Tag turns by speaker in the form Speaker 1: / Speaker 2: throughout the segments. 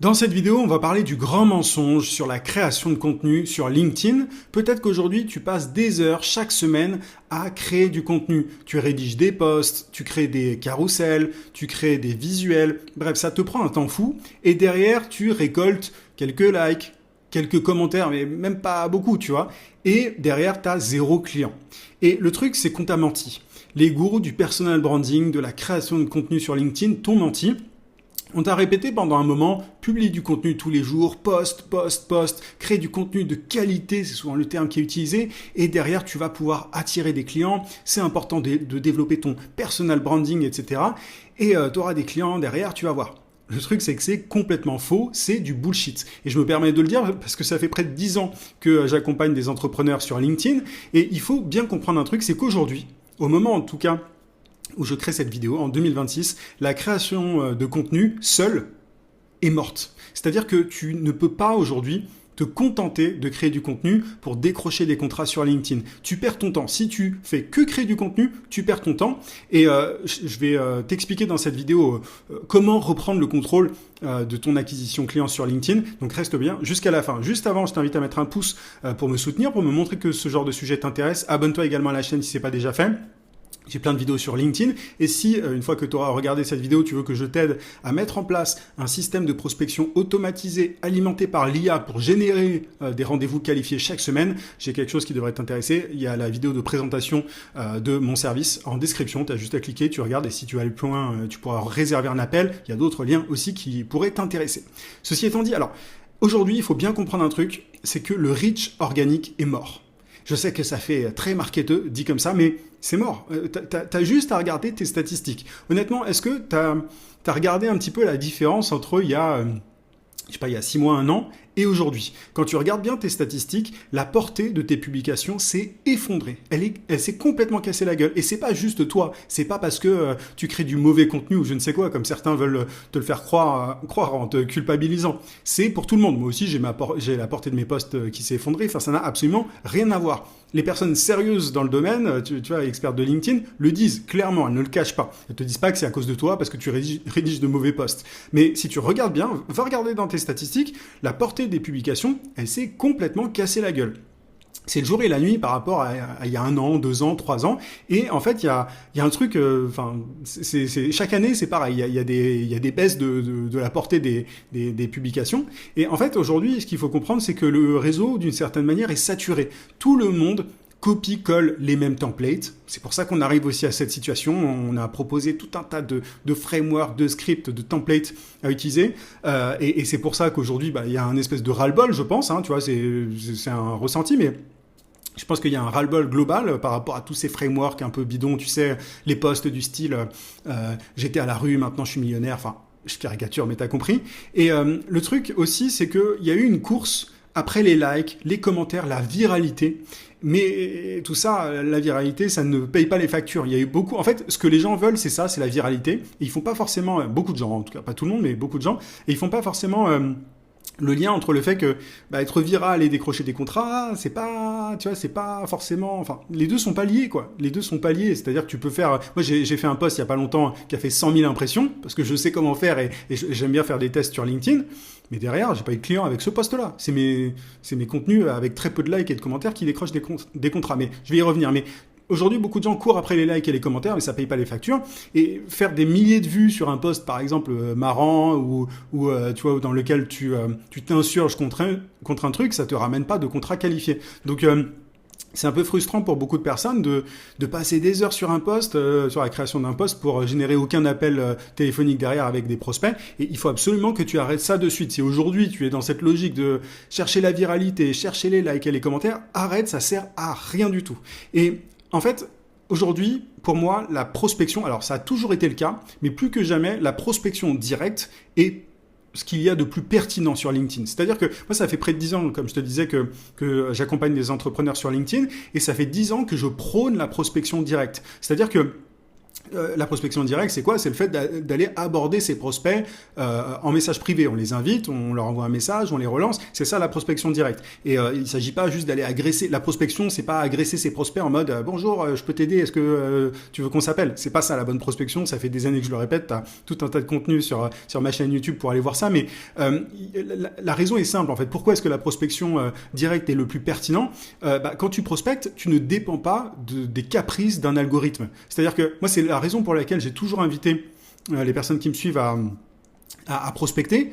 Speaker 1: Dans cette vidéo, on va parler du grand mensonge sur la création de contenu sur LinkedIn. Peut-être qu'aujourd'hui, tu passes des heures chaque semaine à créer du contenu. Tu rédiges des posts, tu crées des carousels, tu crées des visuels. Bref, ça te prend un temps fou. Et derrière, tu récoltes quelques likes, quelques commentaires, mais même pas beaucoup, tu vois. Et derrière, tu as 0 client. Et le truc, c'est qu'on t'a menti. Les gourous du personal branding, de la création de contenu sur LinkedIn t'ont menti. On t'a répété pendant un moment, publie du contenu tous les jours, poste, crée du contenu de qualité, c'est souvent le terme qui est utilisé, et derrière tu vas pouvoir attirer des clients, c'est important de développer ton personal branding, etc. Et tu auras des clients derrière, tu vas voir. Le truc, c'est que c'est complètement faux, c'est du bullshit. Et je me permets de le dire parce que ça fait près de 10 ans que j'accompagne des entrepreneurs sur LinkedIn, et il faut bien comprendre un truc, c'est qu'aujourd'hui, au moment en tout cas où je crée cette vidéo, en 2026, la création de contenu seule est morte. C'est-à-dire que tu ne peux pas aujourd'hui te contenter de créer du contenu pour décrocher des contrats sur LinkedIn. Tu perds ton temps. Si tu fais que créer du contenu, tu perds ton temps. Et je vais t'expliquer dans cette vidéo comment reprendre le contrôle de ton acquisition client sur LinkedIn. Donc reste bien jusqu'à la fin. Juste avant, je t'invite à mettre un pouce pour me soutenir, pour me montrer que ce genre de sujet t'intéresse. Abonne-toi également à la chaîne si ce n'est pas déjà fait. J'ai plein de vidéos sur LinkedIn et si, une fois que tu auras regardé cette vidéo, tu veux que je t'aide à mettre en place un système de prospection automatisé alimenté par l'IA pour générer des rendez-vous qualifiés chaque semaine, j'ai quelque chose qui devrait t'intéresser. Il y a la vidéo de présentation de mon service en description. Tu as juste à cliquer, tu regardes et si tu vas aller plus loin, tu pourras réserver un appel. Il y a d'autres liens aussi qui pourraient t'intéresser. Ceci étant dit, alors aujourd'hui, il faut bien comprendre un truc, c'est que le reach organique est mort. Je sais que ça fait très marketeux, dit comme ça, mais c'est mort. T'as juste à regarder tes statistiques. Honnêtement, est-ce que t'as regardé un petit peu la différence entre il y a 6 mois, 1 an, et aujourd'hui? Quand tu regardes bien tes statistiques, la portée de tes publications s'est effondrée. Elle s'est complètement cassée la gueule. Et c'est pas juste toi. C'est pas parce que tu crées du mauvais contenu ou je ne sais quoi, comme certains veulent te le faire croire en te culpabilisant. C'est pour tout le monde. Moi aussi, j'ai la portée de mes posts qui s'est effondrée. Enfin, ça n'a absolument rien à voir. Les personnes sérieuses dans le domaine, tu vois, expertes de LinkedIn, le disent clairement, elles ne le cachent pas. Elles te disent pas que c'est à cause de toi parce que tu rédiges de mauvais posts. Mais si tu regardes bien, va regarder dans tes statistiques, la portée des publications, elle s'est complètement cassée la gueule. C'est le jour et la nuit par rapport à il y a 1 an, 2 ans, 3 ans. Et en fait, il y a un truc, chaque année, c'est pareil. Il y a des baisses de la portée des publications. Et en fait, aujourd'hui, ce qu'il faut comprendre, c'est que le réseau, d'une certaine manière, est saturé. Tout le monde copie-colle les mêmes templates. C'est pour ça qu'on arrive aussi à cette situation. On a proposé tout un tas de frameworks, de scripts, de templates à utiliser. Et c'est pour ça qu'aujourd'hui, il y a un espèce de ras-le-bol, je pense. Tu vois, c'est un ressenti, mais je pense qu'il y a un ras-le-bol global par rapport à tous ces frameworks un peu bidons. Tu sais, les posts du style j'étais à la rue, maintenant je suis millionnaire. Enfin, je caricature, mais t'as compris. Et le truc aussi, c'est qu'il y a eu une course après les likes, les commentaires, la viralité. Mais tout ça, la viralité, ça ne paye pas les factures. Il y a eu beaucoup. En fait, ce que les gens veulent, c'est ça, c'est la viralité. Et ils font pas forcément, beaucoup de gens, en tout cas pas tout le monde, mais beaucoup de gens, et ils font pas forcément le lien entre le fait que être viral et décrocher des contrats, c'est pas, tu vois, c'est pas forcément. Enfin, les deux sont pas liés, quoi. Les deux sont pas liés. C'est-à-dire que tu peux faire. Moi, j'ai fait un post il y a pas longtemps qui a fait 100 000 impressions parce que je sais comment faire et j'aime bien faire des tests sur LinkedIn. Mais derrière, j'ai pas eu de client avec ce post-là. C'est mes contenus avec très peu de likes et de commentaires qui décrochent des contrats. Mais je vais y revenir. Mais aujourd'hui, beaucoup de gens courent après les likes et les commentaires, mais ça paye pas les factures. Et faire des milliers de vues sur un post, par exemple, marrant ou tu vois, dans lequel tu t'insurges contre un truc, ça te ramène pas de contrat qualifié. Donc c'est un peu frustrant pour beaucoup de personnes de passer des heures sur un post, sur la création d'un post pour générer aucun appel téléphonique derrière avec des prospects. Et il faut absolument que tu arrêtes ça de suite. Si aujourd'hui tu es dans cette logique de chercher la viralité, chercher les likes et les commentaires, arrête, ça sert à rien du tout. Et en fait, aujourd'hui, pour moi, la prospection, alors ça a toujours été le cas, mais plus que jamais, la prospection directe est ce qu'il y a de plus pertinent sur LinkedIn. C'est-à-dire que moi, ça fait près de 10 ans, comme je te disais, que j'accompagne des entrepreneurs sur LinkedIn, et ça fait 10 ans que je prône la prospection directe. C'est-à-dire que La prospection directe, c'est quoi? C'est le fait d'aller aborder ses prospects en message privé. On les invite, on leur envoie un message, on les relance. C'est ça la prospection directe. Et il ne s'agit pas juste d'aller agresser. La prospection, c'est pas agresser ses prospects en mode bonjour, je peux t'aider, est-ce que tu veux qu'on s'appelle? C'est pas ça la bonne prospection. Ça fait des années que je le répète. T'as tout un tas de contenu sur ma chaîne YouTube pour aller voir ça. Mais la raison est simple en fait. Pourquoi est-ce que la prospection directe est le plus pertinent? Quand tu prospectes, tu ne dépends pas des caprices d'un algorithme. C'est-à-dire que moi, c'est la raison pour laquelle j'ai toujours invité les personnes qui me suivent à prospecter,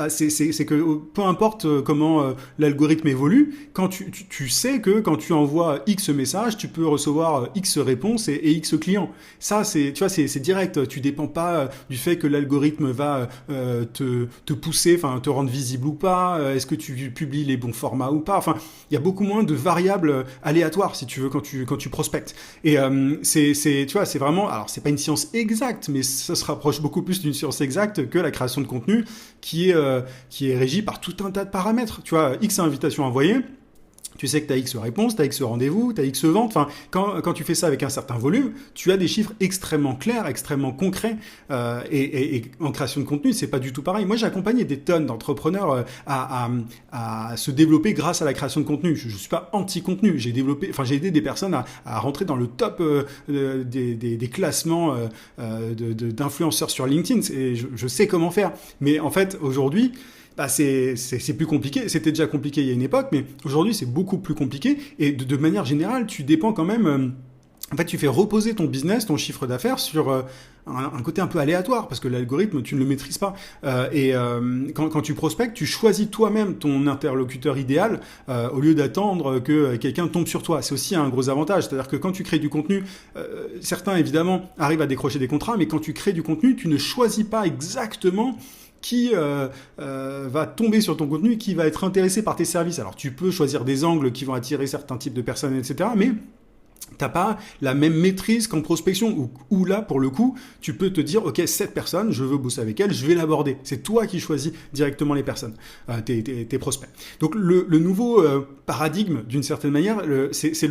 Speaker 1: c'est que peu importe comment l'algorithme évolue, quand tu sais que quand tu envoies X messages, tu peux recevoir X réponses et X clients. Ça, tu vois, c'est direct. Tu dépends pas du fait que l'algorithme va te pousser, enfin te rendre visible ou pas. Est-ce que tu publies les bons formats ou pas? Enfin, il y a beaucoup moins de variables aléatoires si tu veux quand tu prospectes. Et tu vois, c'est vraiment, alors c'est pas une science exacte, mais ça se rapproche beaucoup plus d'une science exacte que la création de contenu qui est régie par tout un tas de paramètres. Tu vois, X invitations envoyées, tu sais que tu as X réponses, tu as X rendez-vous, tu as X ventes. Enfin, quand tu fais ça avec un certain volume, tu as des chiffres extrêmement clairs, extrêmement concrets. Et en création de contenu, c'est pas du tout pareil. Moi, j'ai accompagné des tonnes d'entrepreneurs à se développer grâce à la création de contenu. Je suis pas anti-contenu. J'ai aidé des personnes à rentrer dans le top des classements d'influenceurs sur LinkedIn. Et je sais comment faire. Mais en fait, aujourd'hui, c'est plus compliqué. C'était déjà compliqué il y a une époque, mais aujourd'hui, c'est beaucoup plus compliqué. Et de manière générale, tu dépends quand même... en fait, tu fais reposer ton business, ton chiffre d'affaires sur un côté un peu aléatoire, parce que l'algorithme, tu ne le maîtrises pas. Quand tu prospectes, tu choisis toi-même ton interlocuteur idéal au lieu d'attendre que quelqu'un tombe sur toi. C'est aussi un gros avantage. C'est-à-dire que quand tu crées du contenu, certains, évidemment, arrivent à décrocher des contrats, mais quand tu crées du contenu, tu ne choisis pas exactement qui va tomber sur ton contenu, qui va être intéressé par tes services. Alors, tu peux choisir des angles qui vont attirer certains types de personnes, etc., mais t'as pas la même maîtrise qu'en prospection, où là, pour le coup, tu peux te dire, ok, cette personne, je veux bosser avec elle, je vais l'aborder. C'est toi qui choisis directement les personnes, tes prospects. Donc, le nouveau paradigme, d'une certaine manière, c'est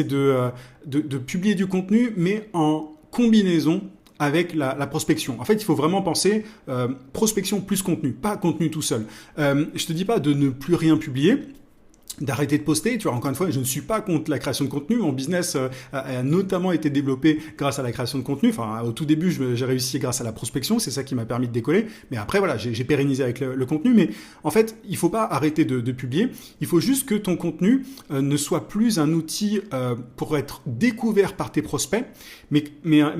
Speaker 1: de publier du contenu, mais en combinaison avec la prospection. En fait, il faut vraiment penser prospection plus contenu, pas contenu tout seul. Je te dis pas de ne plus rien publier, d'arrêter de poster. Tu vois, encore une fois, je ne suis pas contre la création de contenu. Mon business a notamment été développé grâce à la création de contenu. Enfin, au tout début, j'ai réussi grâce à la prospection. C'est ça qui m'a permis de décoller. Mais après, voilà, j'ai pérennisé avec le contenu. Mais en fait, il faut pas arrêter de publier. Il faut juste que ton contenu ne soit plus un outil pour être découvert par tes prospects, mais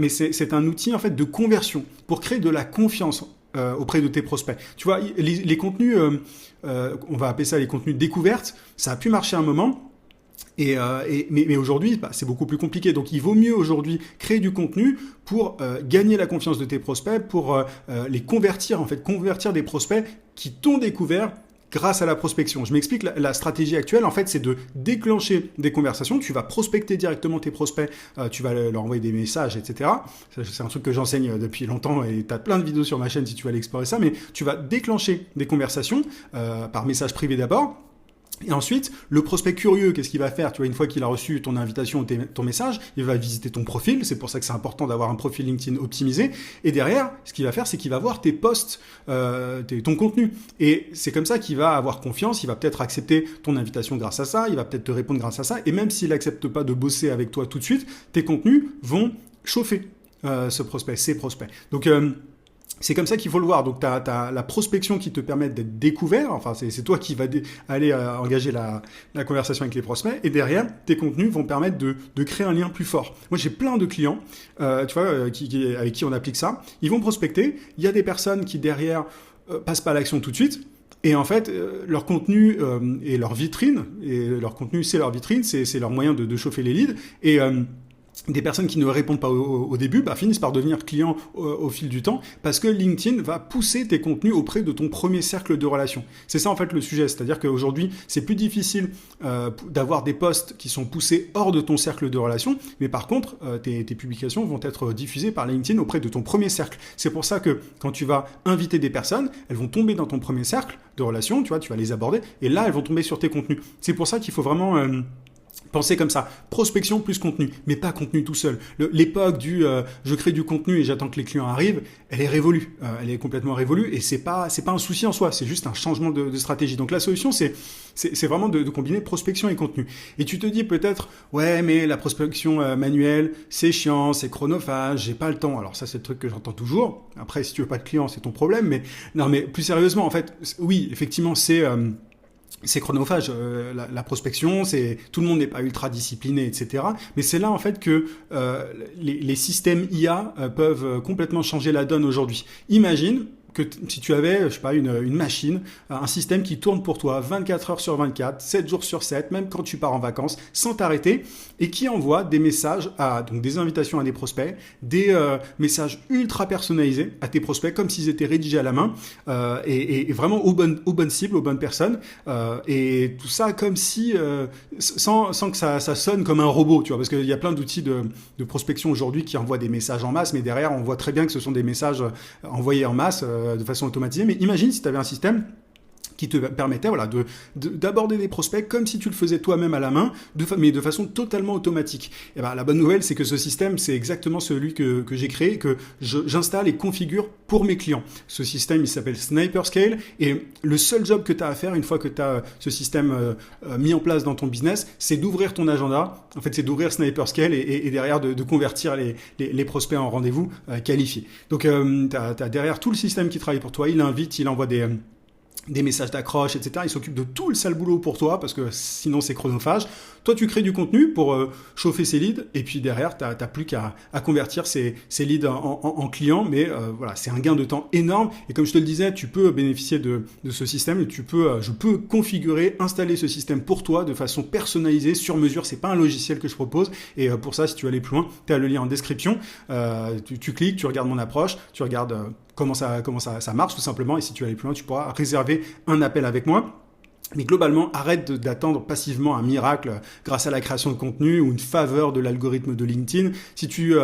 Speaker 1: c'est un outil en fait de conversion pour créer de la confiance auprès de tes prospects. Tu vois, les contenus, on va appeler ça les contenus découvertes, ça a pu marcher un moment, mais aujourd'hui, c'est beaucoup plus compliqué. Donc, il vaut mieux aujourd'hui créer du contenu pour gagner la confiance de tes prospects, pour les convertir, en fait, convertir des prospects qui t'ont découvert grâce à la prospection. Je m'explique, la stratégie actuelle, en fait, c'est de déclencher des conversations. Tu vas prospecter directement tes prospects, tu vas leur envoyer des messages, etc. C'est un truc que j'enseigne depuis longtemps et tu as plein de vidéos sur ma chaîne si tu veux aller explorer ça, mais tu vas déclencher des conversations par message privé d'abord. Et ensuite, le prospect curieux, qu'est-ce qu'il va faire? Tu vois, une fois qu'il a reçu ton invitation ou ton message, il va visiter ton profil. C'est pour ça que c'est important d'avoir un profil LinkedIn optimisé. Et derrière, ce qu'il va faire, c'est qu'il va voir tes posts, ton contenu. Et c'est comme ça qu'il va avoir confiance. Il va peut-être accepter ton invitation grâce à ça. Il va peut-être te répondre grâce à ça. Et même s'il n'accepte pas de bosser avec toi tout de suite, tes contenus vont chauffer ces prospects. Donc, c'est comme ça qu'il faut le voir. Donc, tu as la prospection qui te permet d'être découvert. Enfin, c'est toi qui vas aller engager la conversation avec les prospects. Et derrière, tes contenus vont permettre de créer un lien plus fort. Moi, j'ai plein de clients, tu vois, avec qui on applique ça. Ils vont prospecter. Il y a des personnes qui, derrière, passent pas à l'action tout de suite. Et en fait, leur contenu est leur vitrine. Et leur contenu, c'est leur vitrine. C'est leur moyen de chauffer les leads. Et des personnes qui ne répondent pas au début finissent par devenir clients au fil du temps parce que LinkedIn va pousser tes contenus auprès de ton premier cercle de relations. C'est ça en fait le sujet, c'est-à-dire qu'aujourd'hui c'est plus difficile d'avoir des posts qui sont poussés hors de ton cercle de relations, mais par contre tes publications vont être diffusées par LinkedIn auprès de ton premier cercle. C'est pour ça que quand tu vas inviter des personnes, elles vont tomber dans ton premier cercle de relations, tu vois, tu vas les aborder et là elles vont tomber sur tes contenus. C'est pour ça qu'il faut vraiment Pensez comme ça, prospection plus contenu, mais pas contenu tout seul. L'époque du je crée du contenu et j'attends que les clients arrivent, elle est révolue, elle est complètement révolue et c'est pas un souci en soi, c'est juste un changement de stratégie. Donc la solution c'est vraiment de combiner prospection et contenu. Et tu te dis peut-être ouais mais la prospection manuelle c'est chiant, c'est chronophage, j'ai pas le temps. Alors ça c'est le truc que j'entends toujours. Après si tu veux pas de clients c'est ton problème, mais non mais plus sérieusement en fait oui effectivement c'est chronophage, la prospection, c'est tout le monde n'est pas ultra discipliné, etc. Mais c'est là en fait que les systèmes IA peuvent complètement changer la donne aujourd'hui. Imagine que si tu avais, je sais pas, une machine, un système qui tourne pour toi 24 heures sur 24, 7 jours sur 7, même quand tu pars en vacances, sans t'arrêter, et qui envoie des messages donc des invitations à des prospects, des messages ultra personnalisés à tes prospects, comme s'ils étaient rédigés à la main, et vraiment aux bonnes cibles, aux bonnes personnes, et tout ça comme si, sans que ça sonne comme un robot, tu vois, parce qu'il y a plein d'outils de prospection aujourd'hui qui envoient des messages en masse, mais derrière, on voit très bien que ce sont des messages envoyés en masse, de façon automatisée. Mais imagine si tu avais un système qui te permettait voilà, d'aborder des prospects comme si tu le faisais toi-même à la main, mais de façon totalement automatique. Et ben, la bonne nouvelle, c'est que ce système, c'est exactement celui que j'ai créé, que j'installe et configure pour mes clients. Ce système, il s'appelle Sniperscale, et le seul job que tu as à faire, une fois que tu as ce système mis en place dans ton business, c'est d'ouvrir ton agenda. En fait, c'est d'ouvrir Sniperscale et derrière de convertir les prospects en rendez-vous qualifiés. Donc, tu as derrière tout le système qui travaille pour toi, il invite, il envoie des messages d'accroche, etc. Il s'occupe de tout le sale boulot pour toi, parce que sinon c'est chronophage. Toi, tu crées du contenu pour chauffer ces leads, et puis derrière, t'as plus qu'à convertir ces leads en clients, mais voilà, c'est un gain de temps énorme, et comme je te le disais, tu peux bénéficier de ce système, et je peux configurer, installer ce système pour toi de façon personnalisée, sur mesure, c'est pas un logiciel que je propose, et pour ça, si tu veux aller plus loin, tu as le lien en description, tu cliques, tu regardes mon approche, tu regardes comment ça marche tout simplement, et si tu veux aller plus loin, tu pourras réserver un appel avec moi. Mais globalement, arrête d'attendre passivement un miracle grâce à la création de contenu ou une faveur de l'algorithme de LinkedIn. Si tu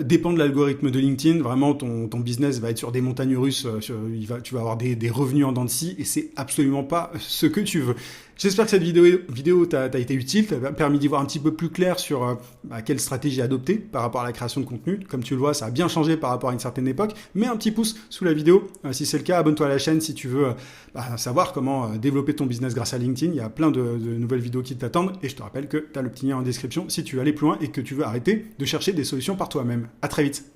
Speaker 1: dépends de l'algorithme de LinkedIn, vraiment ton business va être sur des montagnes russes, tu vas avoir des revenus en dents de scie, et c'est absolument pas ce que tu veux. J'espère que cette vidéo t'a été utile, t'a permis d'y voir un petit peu plus clair sur quelle stratégie adopter par rapport à la création de contenu. Comme tu le vois, ça a bien changé par rapport à une certaine époque. Mets un petit pouce sous la vidéo si c'est le cas. Abonne-toi à la chaîne si tu veux savoir comment développer ton business grâce à LinkedIn. Il y a plein de nouvelles vidéos qui t'attendent, et je te rappelle que tu as le petit lien en description si tu veux aller plus loin et que tu veux arrêter de chercher des solutions par toi-même. À très vite.